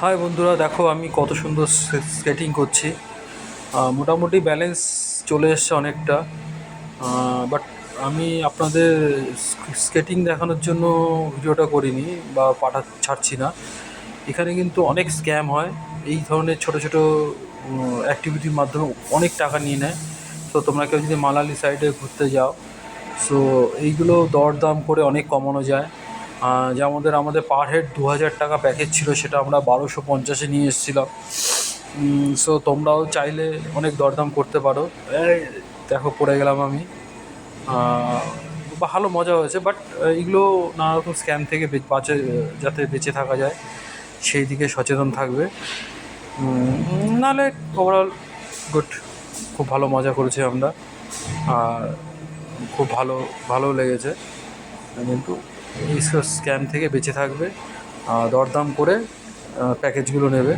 High বন্ধুরা, দেখো আমি কত সুন্দর স্কেটিং করছি। মোটামুটি ব্যালেন্স চলে এসছে অনেকটা। বাট আমি আপনাদের স্কেটিং দেখানোর জন্য ভিডিওটা করিনি বা ছাড়ছি না। এখানে কিন্তু অনেক স্ক্যাম হয়। এই ধরনের ছোট ছোট অ্যাক্টিভিটির মাধ্যমে অনেক টাকা নিয়ে নেয়। তো তোমরা কেউ যদি মানালি সাইডে ঘুরতে যাও, সো এইগুলো দরদাম করে অনেক কমানো যায়। যেমন আমাদের পার হেড 2,000 টাকা প্যাকেজ ছিল, সেটা আমরা 1,250-এ নিয়ে এসেছিলাম। সো তোমরাও চাইলে অনেক দরদাম করতে পারো। এই দেখো পড়ে গেলাম আমি। আহ, ভালো মজা হয়েছে, বাট এগুলো নানা রকম স্ক্যাম থেকে যাতে বেঁচে থাকা যায় সেই দিকে সচেতন থাকবে। নাহলে ওভারঅল গুড, খুব ভালো মজা করেছি আমরা। আর খুব ভালো লেগেছে। কিন্তু এইসব স্ক্যাম থেকে বেঁচে থাকবে, দরদাম করে প্যাকেজগুলো নেবে।